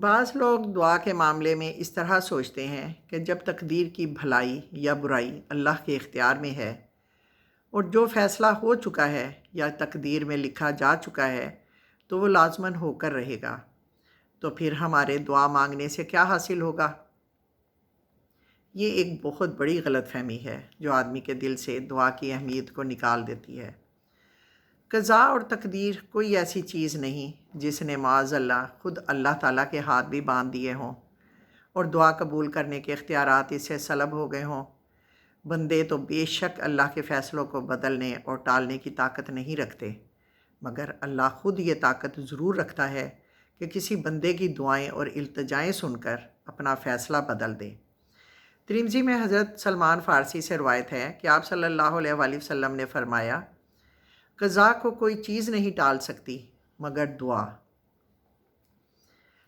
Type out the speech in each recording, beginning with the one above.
بعض لوگ دعا کے معاملے میں اس طرح سوچتے ہیں کہ جب تقدیر کی بھلائی یا برائی اللہ کے اختیار میں ہے اور جو فیصلہ ہو چکا ہے یا تقدیر میں لکھا جا چکا ہے تو وہ لازماً ہو کر رہے گا، تو پھر ہمارے دعا مانگنے سے کیا حاصل ہوگا؟ یہ ایک بہت بڑی غلط فہمی ہے جو آدمی کے دل سے دعا کی اہمیت کو نکال دیتی ہے۔ قضاء اور تقدیر کوئی ایسی چیز نہیں جس نے معاذ اللہ خود اللہ تعالیٰ کے ہاتھ بھی باندھ دیے ہوں اور دعا قبول کرنے کے اختیارات اس سے سلب ہو گئے ہوں۔ بندے تو بے شک اللہ کے فیصلوں کو بدلنے اور ٹالنے کی طاقت نہیں رکھتے، مگر اللہ خود یہ طاقت ضرور رکھتا ہے کہ کسی بندے کی دعائیں اور التجائیں سن کر اپنا فیصلہ بدل دے۔ ترمذی میں حضرت سلمان فارسی سے روایت ہے کہ آپ صلی اللہ علیہ وآلہ وسلم نے فرمایا، قضاء کو کوئی چیز نہیں ٹال سکتی مگر دعا۔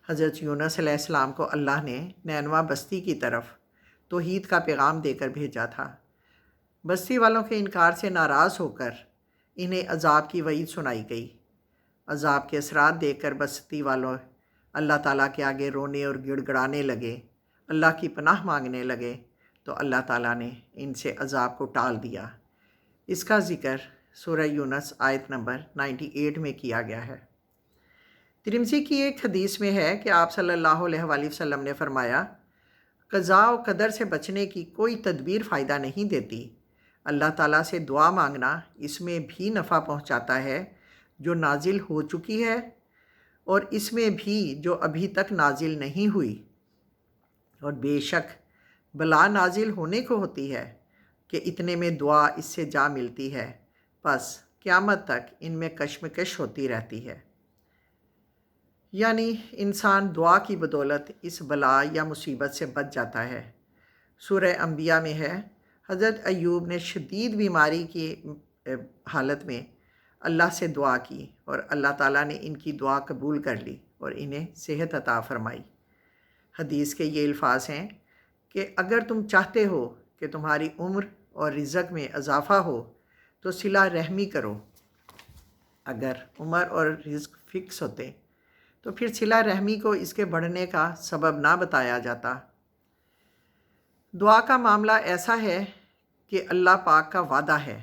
حضرت یونس علیہ السلام کو اللہ نے نینوا بستی کی طرف توحید کا پیغام دے کر بھیجا تھا۔ بستی والوں کے انکار سے ناراض ہو کر انہیں عذاب کی وعید سنائی گئی۔ عذاب کے اثرات دیکھ کر بستی والوں اللہ تعالیٰ کے آگے رونے اور گڑ گڑانے لگے، اللہ کی پناہ مانگنے لگے، تو اللہ تعالیٰ نے ان سے عذاب کو ٹال دیا۔ اس کا ذکر سورہ یونس آیت نمبر 98 میں کیا گیا ہے۔ ترمذی کی ایک حدیث میں ہے کہ آپ صلی اللہ علیہ وآلہ وسلم نے فرمایا، قضاء و قدر سے بچنے کی کوئی تدبیر فائدہ نہیں دیتی۔ اللہ تعالیٰ سے دعا مانگنا اس میں بھی نفع پہنچاتا ہے جو نازل ہو چکی ہے اور اس میں بھی جو ابھی تک نازل نہیں ہوئی، اور بے شک بلا نازل ہونے کو ہوتی ہے کہ اتنے میں دعا اس سے جا ملتی ہے، پس قیامت تک ان میں کشمکش ہوتی رہتی ہے۔ یعنی انسان دعا کی بدولت اس بلا یا مصیبت سے بچ جاتا ہے۔ سورہ انبیاء میں ہے، حضرت ایوب نے شدید بیماری کی حالت میں اللہ سے دعا کی اور اللہ تعالیٰ نے ان کی دعا قبول کر لی اور انہیں صحت عطا فرمائی۔ حدیث کے یہ الفاظ ہیں کہ اگر تم چاہتے ہو کہ تمہاری عمر اور رزق میں اضافہ ہو تو صلہ رحمی کرو۔ اگر عمر اور رزق فکس ہوتے تو پھر صلہ رحمی کو اس کے بڑھنے کا سبب نہ بتایا جاتا۔ دعا کا معاملہ ایسا ہے کہ اللہ پاک کا وعدہ ہے،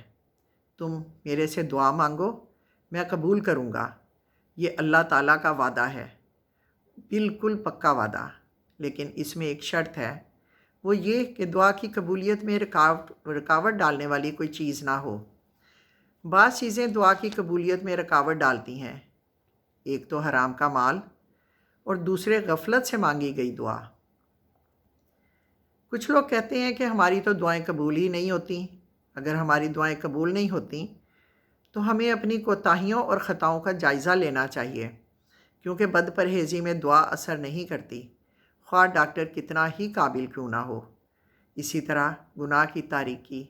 تم میرے سے دعا مانگو میں قبول کروں گا۔ یہ اللہ تعالیٰ کا وعدہ ہے، بالکل پکا وعدہ، لیکن اس میں ایک شرط ہے، وہ یہ کہ دعا کی قبولیت میں رکاوٹ ڈالنے والی کوئی چیز نہ ہو۔ بعض چیزیں دعا کی قبولیت میں رکاوٹ ڈالتی ہیں، ایک تو حرام کا مال اور دوسرے غفلت سے مانگی گئی دعا۔ کچھ لوگ کہتے ہیں کہ ہماری تو دعائیں قبول ہی نہیں ہوتی۔ اگر ہماری دعائیں قبول نہیں ہوتی تو ہمیں اپنی کوتاہیوں اور خطاؤں کا جائزہ لینا چاہیے، کیونکہ بد پرہیزی میں دعا اثر نہیں کرتی، خواہ ڈاکٹر کتنا ہی قابل کیوں نہ ہو۔ اسی طرح گناہ کی تاریکی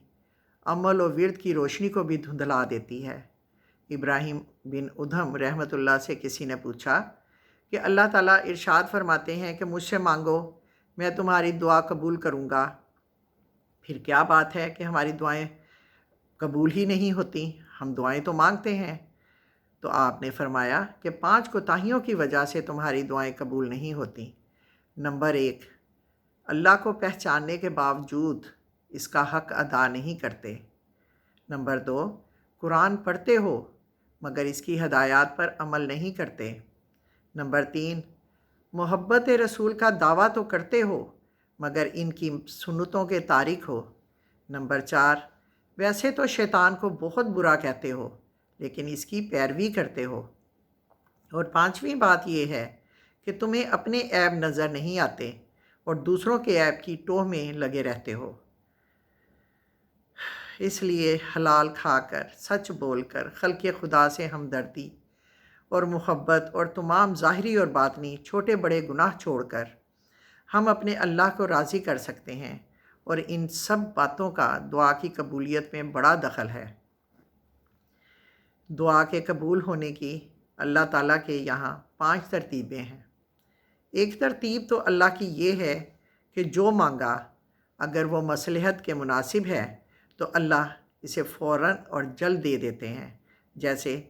عمل و ورد کی روشنی کو بھی دھندلا دیتی ہے۔ ابراہیم بن ادھم رحمۃ اللہ سے کسی نے پوچھا کہ اللہ تعالیٰ ارشاد فرماتے ہیں کہ مجھ سے مانگو میں تمہاری دعا قبول کروں گا، پھر کیا بات ہے کہ ہماری دعائیں قبول ہی نہیں ہوتی؟ ہم دعائیں تو مانگتے ہیں۔ تو آپ نے فرمایا کہ 5 کوتاہیوں کی وجہ سے تمہاری دعائیں قبول نہیں ہوتی۔ نمبر 1، اللہ کو پہچاننے کے باوجود اس کا حق ادا نہیں کرتے۔ نمبر 2، قرآن پڑھتے ہو مگر اس کی ہدایات پر عمل نہیں کرتے۔ نمبر 3، محبت رسول کا دعویٰ تو کرتے ہو مگر ان کی سنتوں کے تارک ہو۔ نمبر 4، ویسے تو شیطان کو بہت برا کہتے ہو لیکن اس کی پیروی کرتے ہو۔ اور 5ویں بات یہ ہے کہ تمہیں اپنے عیب نظر نہیں آتے اور دوسروں کے عیب کی ٹوہ میں لگے رہتے ہو۔ اس لیے حلال کھا کر، سچ بول کر، خلق خدا سے ہمدردی اور محبت اور تمام ظاہری اور باطنی چھوٹے بڑے گناہ چھوڑ کر ہم اپنے اللہ کو راضی کر سکتے ہیں، اور ان سب باتوں کا دعا کی قبولیت میں بڑا دخل ہے۔ دعا کے قبول ہونے کی اللہ تعالیٰ کے یہاں 5 ترتیبیں ہیں۔ ایک ترتیب تو اللہ کی یہ ہے کہ جو مانگا اگر وہ مصلحت کے مناسب ہے تو اللہ اسے فوراً اور جلد دے دیتے ہیں، جیسے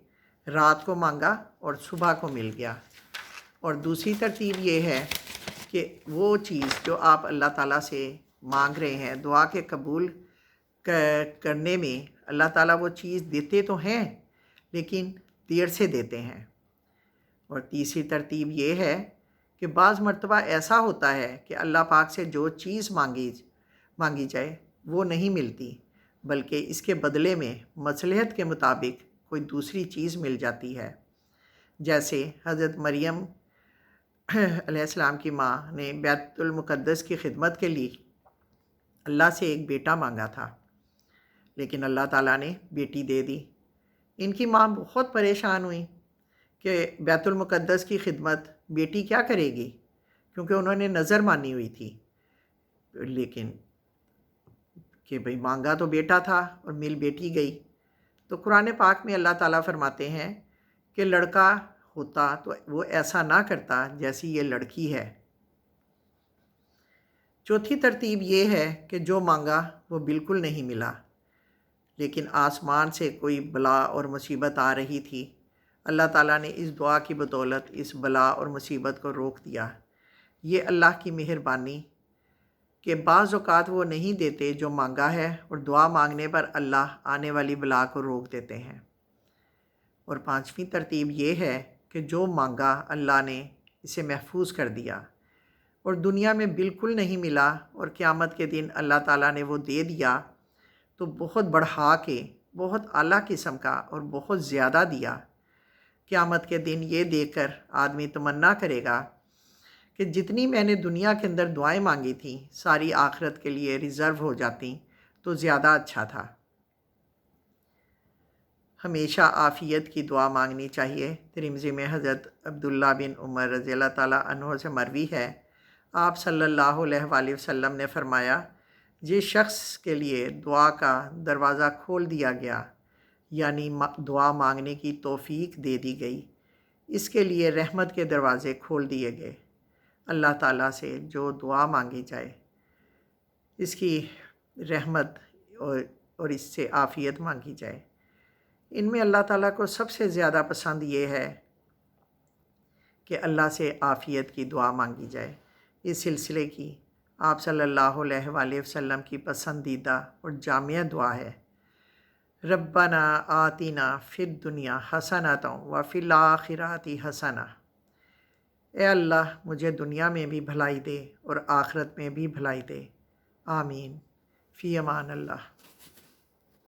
رات کو مانگا اور صبح کو مل گیا۔ اور دوسری ترتیب یہ ہے کہ وہ چیز جو آپ اللہ تعالیٰ سے مانگ رہے ہیں، دعا کے قبول کرنے میں اللہ تعالیٰ وہ چیز دیتے تو ہیں لیکن دیر سے دیتے ہیں۔ اور تیسری ترتیب یہ ہے کہ بعض مرتبہ ایسا ہوتا ہے کہ اللہ پاک سے جو چیز مانگی جائے وہ نہیں ملتی، بلکہ اس کے بدلے میں مصلحت کے مطابق کوئی دوسری چیز مل جاتی ہے۔ جیسے حضرت مریم علیہ السلام کی ماں نے بیت المقدس کی خدمت کے لیے اللہ سے ایک بیٹا مانگا تھا، لیکن اللہ تعالیٰ نے بیٹی دے دی۔ ان کی ماں بہت پریشان ہوئی کہ بیت المقدس کی خدمت بیٹی کیا کرے گی، کیونکہ انہوں نے نظر مانی ہوئی تھی، لیکن کہ بھئی مانگا تو بیٹا تھا اور مل بیٹی گئی۔ تو قرآن پاک میں اللہ تعالیٰ فرماتے ہیں کہ لڑکا ہوتا تو وہ ایسا نہ کرتا جیسی یہ لڑکی ہے۔ چوتھی ترتیب یہ ہے کہ جو مانگا وہ بالکل نہیں ملا، لیکن آسمان سے کوئی بلا اور مصیبت آ رہی تھی، اللہ تعالیٰ نے اس دعا کی بدولت اس بلا اور مصیبت کو روک دیا۔ یہ اللہ کی مہربانی کہ بعض اوقات وہ نہیں دیتے جو مانگا ہے، اور دعا مانگنے پر اللہ آنے والی بلا کو روک دیتے ہیں۔ اور پانچویں ترتیب یہ ہے کہ جو مانگا اللہ نے اسے محفوظ کر دیا، اور دنیا میں بالکل نہیں ملا اور قیامت کے دن اللہ تعالیٰ نے وہ دے دیا تو بہت بڑھا کے، بہت اعلیٰ قسم کا اور بہت زیادہ دیا۔ قیامت کے دن یہ دیکھ کر آدمی تمنا کرے گا کہ جتنی میں نے دنیا کے اندر دعائیں مانگی تھیں ساری آخرت کے لیے ریزرو ہو جاتی تو زیادہ اچھا تھا۔ ہمیشہ عافیت کی دعا مانگنی چاہیے۔ ترمذی میں حضرت عبداللہ بن عمر رضی اللہ تعالیٰ عنہ سے مروی ہے، آپ صلی اللہ علیہ وآلہ وسلم نے فرمایا، جس شخص کے لیے دعا کا دروازہ کھول دیا گیا، یعنی دعا مانگنے کی توفیق دے دی گئی، اس کے لیے رحمت کے دروازے کھول دیے گئے۔ اللہ تعالیٰ سے جو دعا مانگی جائے اس کی رحمت اور اس سے عافیت مانگی جائے۔ ان میں اللہ تعالیٰ کو سب سے زیادہ پسند یہ ہے کہ اللہ سے عافیت کی دعا مانگی جائے۔ اس سلسلے کی آپ صلی اللہ علیہ وآلہ وسلم کی پسندیدہ اور جامع دعا ہے، ربنا آتنا فی الدنیا حسنۃ وفی الآخرۃ حسنۃ۔ اے اللہ مجھے دنیا میں بھی بھلائی دے اور آخرت میں بھی بھلائی دے، آمین۔ فی امان اللہ۔